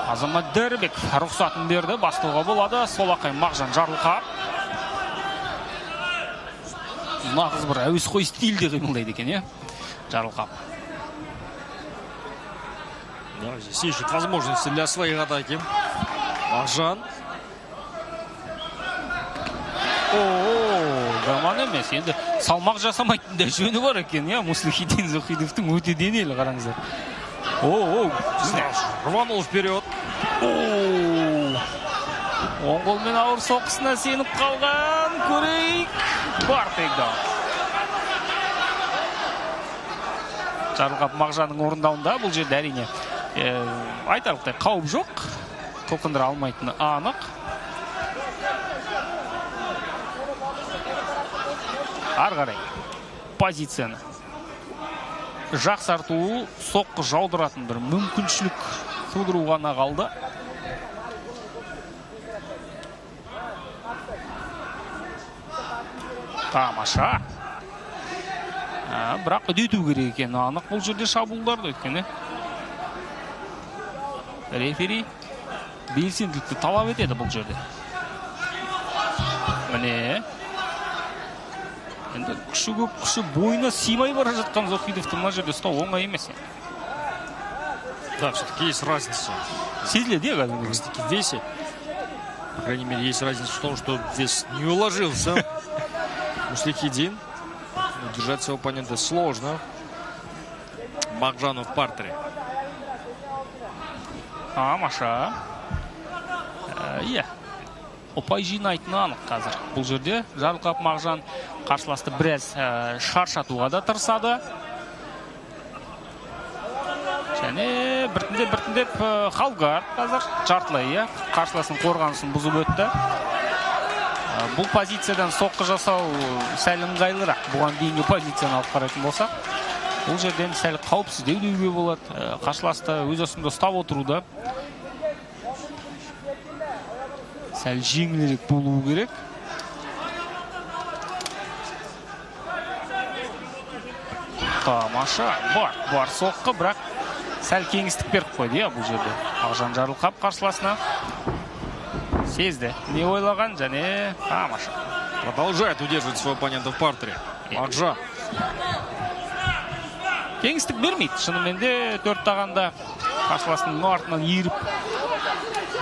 Азамат Дәрбек рұқсатын берді, бастауға болады. Солақай Мағжан Жарылқап. Нағыз бір әуесқой стильде қимылдайды екен, е? Жарылқап. Да, здесь ищет возможности для своих атаки. Мағжан. Жаман емес. Енді салмақ жасамайтын да жөні бар екен, е? Муслихидин Зухидовтың өте денелі, қараңыздар. Рванул вперед. Оң қолмен ауыр соққысына сеніп қалған. Көрейік. Бар тейкдаун. Жарылқап Мағжанның орындауында. Бұл жерде әрине айтарлықтай қауіп жоқ. Толқындыра алмайтыны анық. Ары қарай позицияны жақсарту, соққы жаудыратын бір мүмкіншілік тудыру ғана қалды. Тамаша. Бірақ үдету керек екен. Анық бұл жерде шабуылдарды өткені. Рефери белсенділікті талап етеді бұл жерде. Міне. Енді күші көп, күші бойына симай бара жатқан Зухидовты мына жерде ұстау оңай емес. Да, все-таки есть разница. Сезіледі, е, все-таки в весе. По крайней мере, есть разница в том, что вес не уложился. Муслихидин. Держать своего оппонента сложно. Мағжану в партере. Маша. Ұпай жинайтыны анық қазір. Бұл жерде Жарылқап Мағжан қарсыласты біраз шаршатуға да тырысады. Және біртіндеп Халгар қазір жартылай, қарсыласын қорғанысын бұзып өтті. Бұл позициядан соққы жасау сәл ыңғайлырақ. Бұған дейінгі позицияны алып қарайтын болсақ, бұл жерден сәл қауіпсіздеу деуге болады. Қарсыласты өз осында ұстап отыруда сәл жеңілірек болуы керек. Тамаша. Бар соққы, бірақ сәл кеңістік беріп қойды, бұл жерде. Мағжан Жарылқап қарсыласына сезді. Не ойлаған, және тамаша. Продолжает удерживать своего оппонента в партере. Мағжан. Кеңістік бермейді. Шынымен де төрт тағанда қарсыласының артынан еріп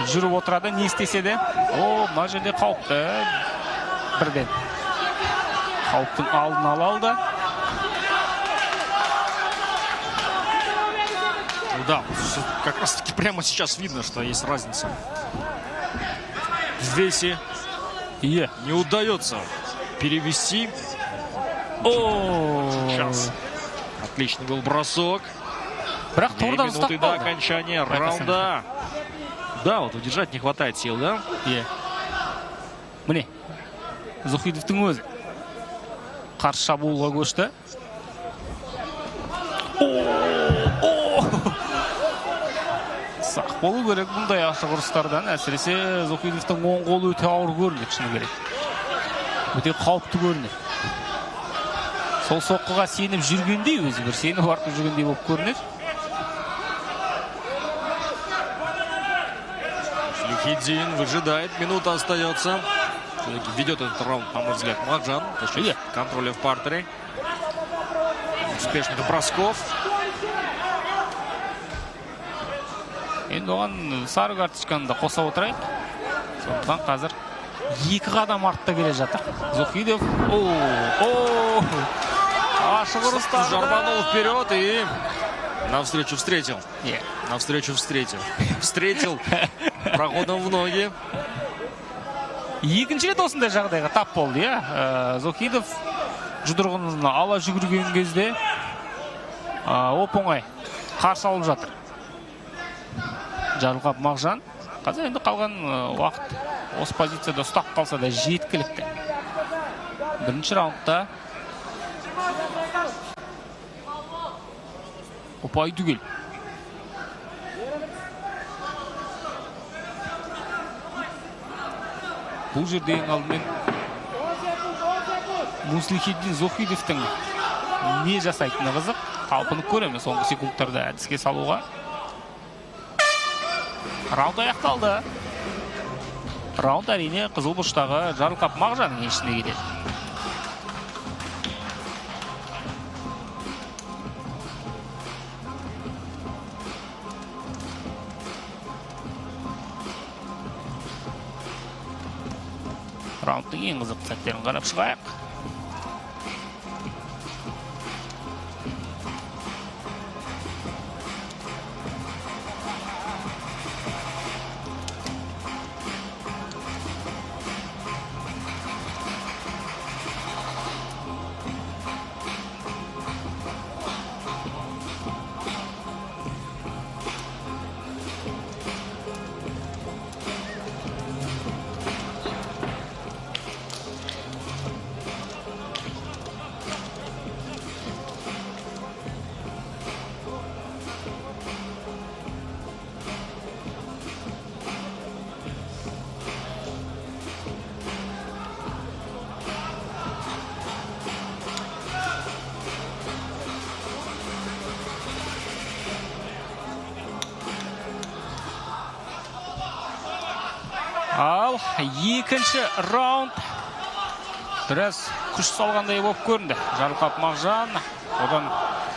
жүріп отырады, не істесе де. Мына жерде қауіпті. Бірден. Қауіптің алдын алды. Да, как раз таки прямо сейчас видно, что есть разница. В весе не удается перевести. Сейчас. Отличный был бросок. 2 минуты до окончания раунда. Да, вот удержать не хватает сил, да? Міне, Зухидовтың өзі қарсы шабуылға көшті. Сақ болу керек бұндай ашық ұрыстардан. Әсіресе Зухидовтың оң қолы өте ауыр көрінеді, шыны керек. Өте қауіпті көрінеді. Сол соққыға сеніп жүргендей, өзі бір сеніп артып жүргендей болып көрінеді. Муслихидин выжидает, минута остается. Ведет этот раунд, на мой взгляд, Мағжан. Контроля в партере. Успешных бросков. Енді оған сары карточканы да қоса отырайық. Сондықтан қазір 2 қадам артта келе жатыр. Зухидов. Ашық ұрыстарда. Жарманул вперед и навстречу встретил. Навстречу встретил. Встретил проходом в ноги. Екінші рет осындай жағдайға тап болды, Зухидов жұдырығын ала жүгірген кезде оп-оңай қарсы алып жатыр. Жарылқап Мағжан. Қазір енді қалған уақыт осы позицияда ұстап қалса да жеткілікті. Бірінші раундта ұпай түгел. Бұл жерде ең алдымен Муслихидин Зухидовтың не жасайтыны қызық. Талпынып көреміз соңғы секундтарда әдіске салуға. Раунд аяқталды. Раунд әрине қызыл бұрыштағы Жарылқап Мағжанның еншісіне кетеді. Раундтың ең қызықты сәттерін қарап шығайық. Ал екінші раунд біраз күш салғандай болып көрінді. Жарылқап Мағжан, одан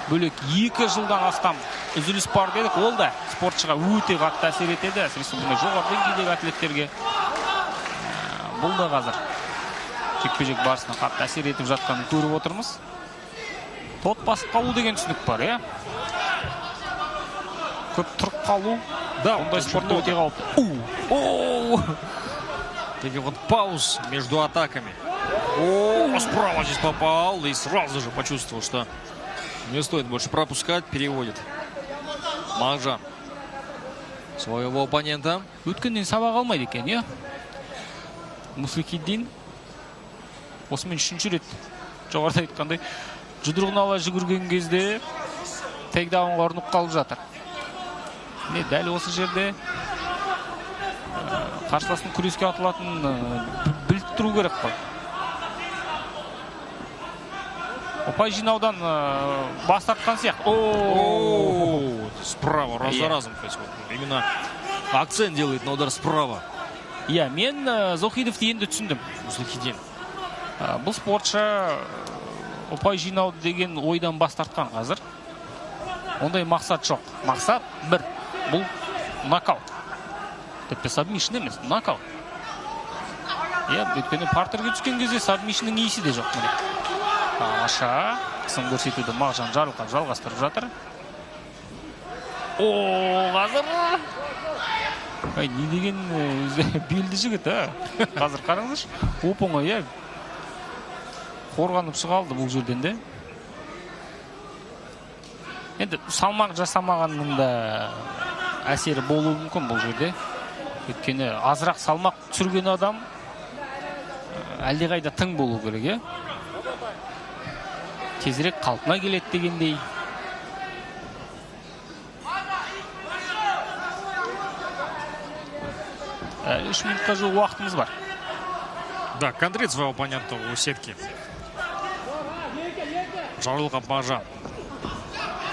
бөлек 2 жылдан астам үзіліс бар дедік. Ол да спортшыға өте қатты әсер етеді. Әсіресе бұндай жоғары деңгейдегі атлеттерге. Бұл да қазір жекпе-жек барысына қатты әсер етіп жатқанын көріп отырмыз. Тот басып қалу деген түсінік бар, иә? Көп тұрып қалу. Да, ондай спортта өте қауіпті. Таких вот пауз между атаками. Справа здесь попал и сразу же почувствовал, что не стоит больше пропускать, переводит Мағжан своего оппонента. Өткеннен сабақ алмайды екен, иә? Муслихиддин осымен 3-ші рет жоғарыда айтқандай жұдырығын ала жүгірген кезде тейкдаунға ұрынып қалып жатыр. Не дәл осы жерде қарсыласын күреске атылатын біліп тұру керек қой. Ұпай жинаудан бас тартқан сияқты. Справа, раз за разом происходит. Именно акцент делает на удар справа. Иә, мен Зохидовты енді түсіндім. Муслихиддин. Бұл спортшы ұпай жинау деген ойдан бас тартқан қазір. Ондай мақсат жоқ. Мақсат бір. Бұл нокаут. Тіпті сабмишн емес, нокаут. Өйткені партерге түскен кезде сабмишнның иісі де жоқ. Тамаша. Қысым көрсетуді Мағжан Жарылқап жалғастырып жатыр. Қазір. Не деген белді жігіт, қазір қараңызшы. Оп-оңай, қорғанып шығалды бұл жерден де. Енді салмақ жасамағанның да әсері болуы мүмкін бұл жерде. Өйткені азырақ салмақ түсірген адам әлдеқайда тың болу керек, тезірек қалпына келеді дегендей. 3 минутқа жуық уақытымыз бар. Да, контрит своего оппонента у сетки. Жарылқап Мағжан.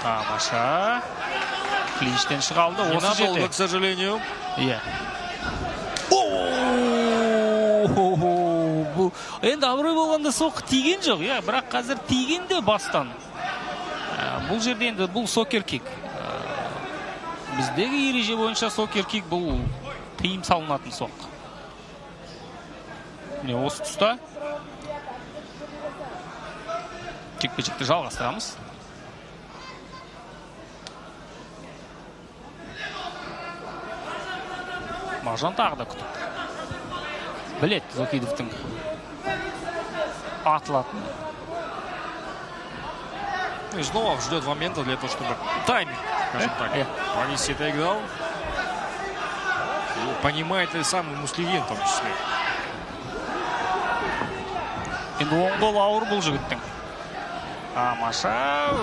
Тамаша. Клинчтен шығалды. Осы жерде. Ненадолго, к сожалению. Иә. Енді абырой болғанда соққы тиген жоқ, бірақ қазір тиген де бастан. Бұл жерде енді бұл сокер-кик. Біздегі ереже бойынша сокер-кик бұл тыйым салынатын соққы. Осы тұста жекпе-жекті жалғастырамыз. Мағжан тағы да күтіп. Білет Зохидовтың атылатын. И снова ждет момента для того, чтобы тайминг, скажем так, провести тейкдаун. Понимает и сам Муслихиддин в том числе. Енді оң қол ауыр бұл жігіттің. Тамаша,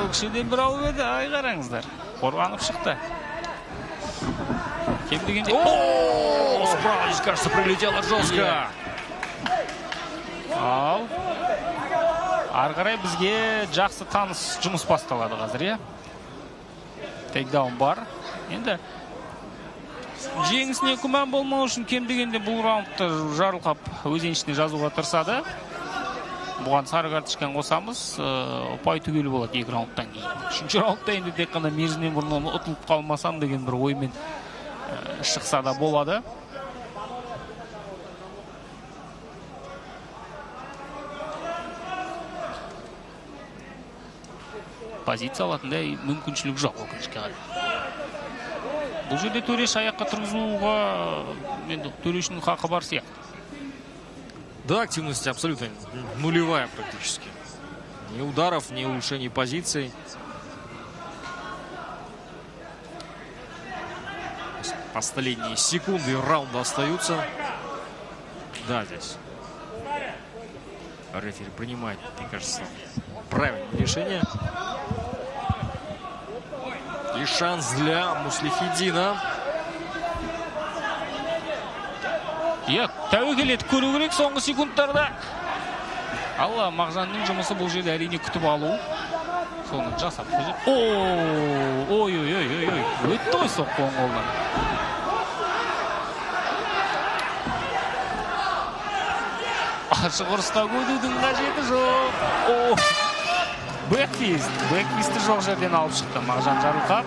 өкшеден бір алып еді, ай қараңыздар. Қорғанып шықты. Кем дегенде... Справа, здесь, кажется, прилетело жестко. Ал. Ары қарай бізге жақсы таныс жұмыс басталады қазір, Тейкдаун бар. Енді жеңісіне күмән болмау үшін кем дегенде бұл раундты Жарылқап өз еншісіне жазуға тырысады. Бұған сары карточканы қосамыз, ұпай түгелі болады 2 раундтан кейін. 3-ші раундта енді тек қана мерзімнен бұрын ұтылып қалмасам деген бір оймен шықса да болады. Позиция алатындай мүмкіншілік жоқ өкінішке қарай. Бұл жерде төреш аяққа тұрғызуға төрешінің хақы бар сияқты. Да, активность абсолютно нулевая практически. Ни ударов, ни улучшений позиций. Последние секунды раунда остаются. Да, здесь рефери принимает, мне кажется, правильное решение. И шанс для Муслихиддина. Тәуекел етіп көру керек соңғы секундтарда. Алла, Мағжанның жұмысы бұл жерде әрине күтіп алу. Соны жасап көзі. Ой-ой-ой-ой-ой. Өтті ғой соққы оң қолдан. Ашық ұрысқа көдудің қажеті жоқ. Бэкфисті жоқ жерден алып шықты Мағжан Жарылқап.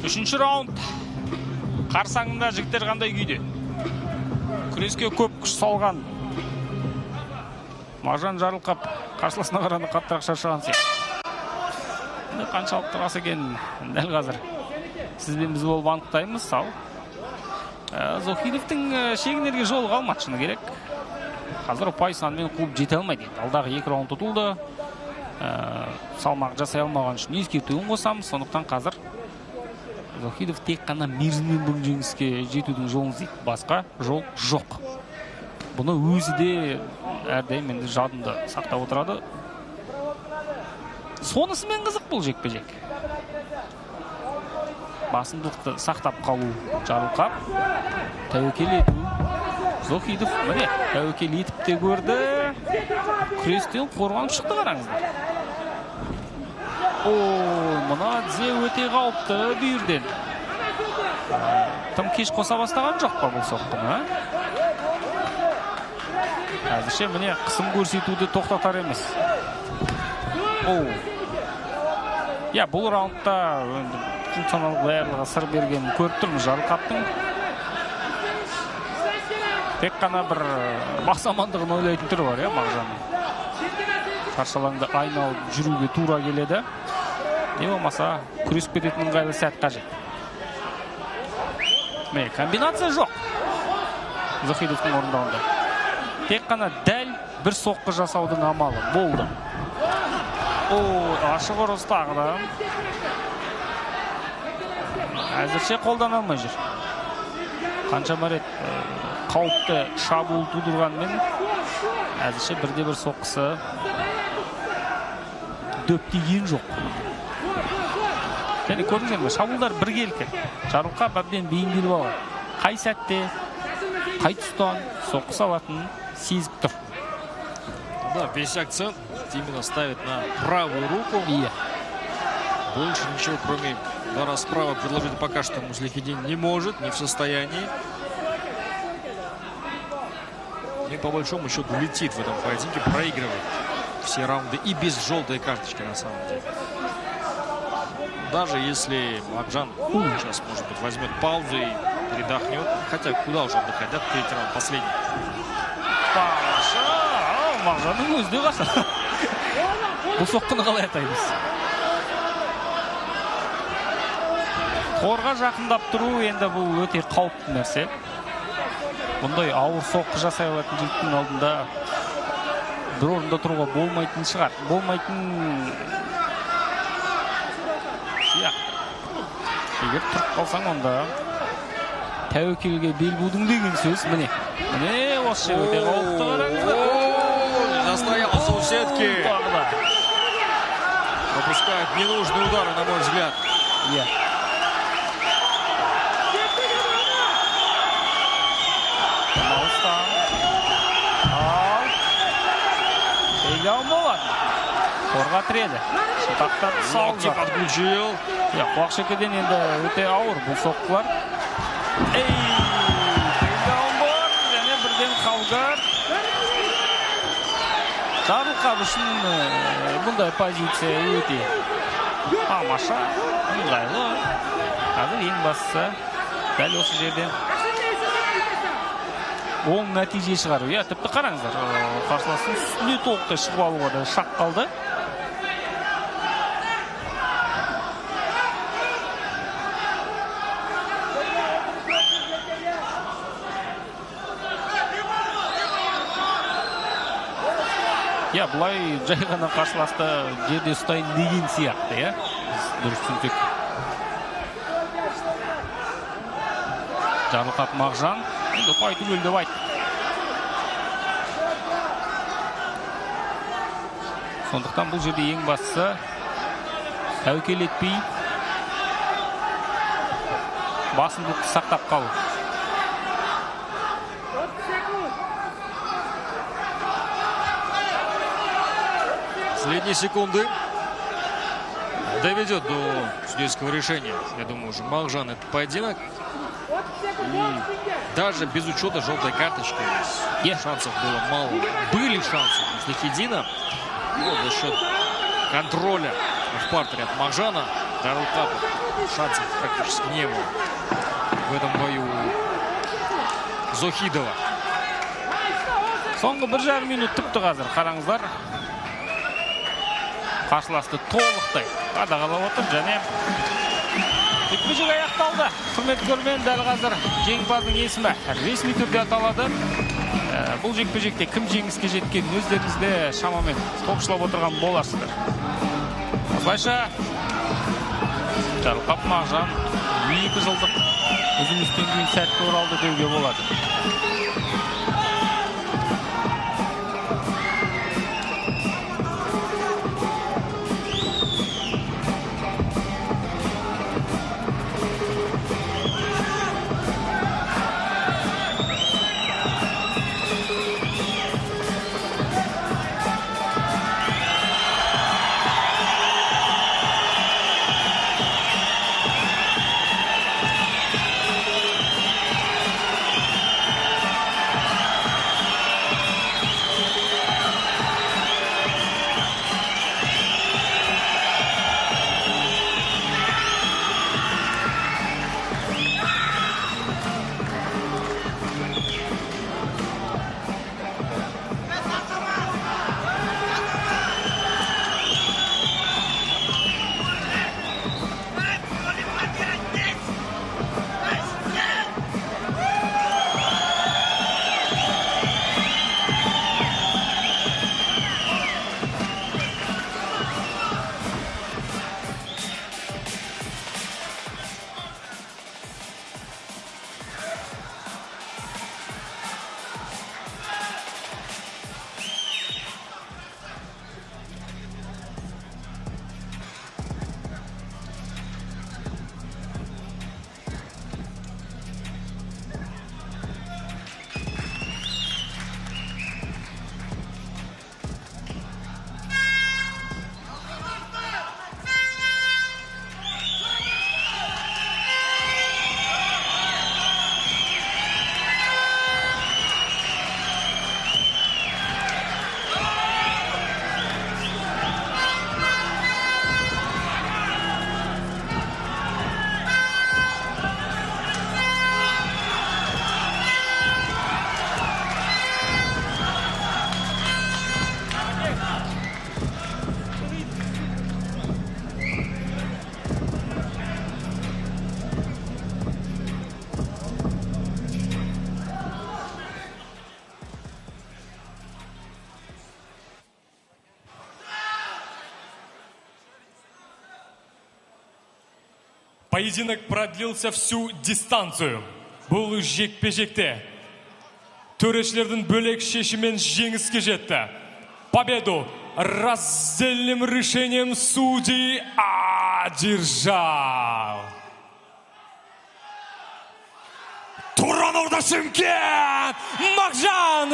Үшінші раунд. Қарсаңында жігіттер қандай күйде? Күреске көп күш салған Мағжан Жарылқап қарсыласына қарағанда қаттырақ шаршаған сияқты. Қаншалықты рас екенін дәл қазір сізбен біз болып анықтаймыз. Ал Зохидовтың шегінерге жолы қалмады шыны керек. Қазір ұпай санымен қуып жете алмайды. Алдағы 2 раунд ұтылды. Салмақ жасай алмаған үшін ескертуін қосамыз. Сондықтан қазір Зохидов тек қана мерзімнен бұрын жеңіске жетудің жолын іздейді. Басқа жол жоқ. Бұны өзі де әрдайым енді жадында сақтап отырады. Сонысымен қызық бұл жекпе-жек. Басымдықты сақтап қалу Жарылқап. Тәуекел ету Зохидов. Міне, тәуекел етіп те көрді. Күрестен қорғанып шықты қараңыздар. Мұна Дзе өте қауіпті бүйірден. Тым кеш қоса бастаған жоқ па бұл соққыны? Әзірше міне қысым көрсетуді тоқтатар емес. Бұл раундта функционалдық даярлығы сыр бергенін көріп тұрмыз Жарылқаптың. Тек қана бір басамандығын ойлайтын түрі бар, Мағжанның. Шаршалаңды айналып жүруге тура келеді. Не болмаса, күресіп кететін ыңғайлы сәт қажет. Комбинация жоқ Зохидовтың орындауында. Тек қана дәл бір соққы жасаудың амалы болды. Ашық ұрыс тағы да. Әзірше қолдана алмай жүр. Қаншама рет қауіпті шабуыл тудырғанмен әзірше бірде-бір соққысы дөптеген жоқ. Және көрдіңіздер ме, шабуылдар біркелкі. Жарылқап әбден бейімделіп алған. Қай сәтте, қай тұстан соққы салатынын сезіп тұр. Да, весь акцент именно ставит на правую руку. Больше ничего, кроме Удара справа предложить пока что Муслихидин не может, не в состоянии. И по большому счету летит в этом поединке, проигрывает все раунды и без желтой карточки на самом деле. Даже если Макжан сейчас, может быть, возьмет паузу и передохнет. Хотя куда уже отдыхать, да? Третий раунд, последний. Макжанның өзіне қаса. Бұл соққыны қалай атаймыз? Торға жақындап тұру енді бұл өте қауіпті нәрсе. Бұндай ауыр соққы жасай алатын жігіттің алдында бір орында тұруға болмайтын шығар. Болмайтын егер тұрып қалсаң онда тәуекелге бел будың деген сөз. Міне осы өте қауіпті қараңыздар. Застоялся у сетки. Пропускает ненужные удары, на мой взгляд. Торға тіреді. Шатақтарды салды. Подключил. Құлақшекеден енді өте ауыр бұл соққылар. Тейдаунбор және бірден Халгар. Жарылқап үшін бұндай позиция өте тамаша, ыңғайлы. Қазір ең бастысы дәл осы жерден оң нәтиже шығару. Тіпті қараңыздар, қарсыластың үстіне толықтай шығып алуға да шақ қалды. Бұлай жай ғана қарсыласты жерде ұстайын деген сияқты, дұрыс түсінсек. Жарылқап Мағжан, енді ұпай түгел деп айтты. Сондықтан бұл жерде ең бастысы тәуекел етпей басымдылықты сақтап қалу. Последние секунды доведет до судейского решения, я думаю, уже Мағжан этот поединок. И даже без учета желтой карточки шансов было мало. Были шансы у Муслихидина. Вот за счет контроля в партере от Мағжана Жарылқапа шансов практически не было в этом бою Зохидова. Соңғы 1,5 минут тіпті қазір қараңыздар. Қарсыласты толықтай қадағалап отыр және жекпе-жек аяқталды. Құрметті көрермен, дәл қазір жеңімпаздың есімі ресми түрде аталады. Бұл жекпе-жекте кім жеңіске жеткен өздеріңізде шамамен топшылап отырған боларсыздар. Осылайша Жарылқап Мағжан 2 жылдық үзілістен кейін сәтті оралды деуге болады. Поединок продлился всю дистанцию. Бұл жекпе-жекте төрешілердің бөлек шешіммен жеңіске жетті. Победу раздельным решением судей одержал Туранорда Шымкент Мағжан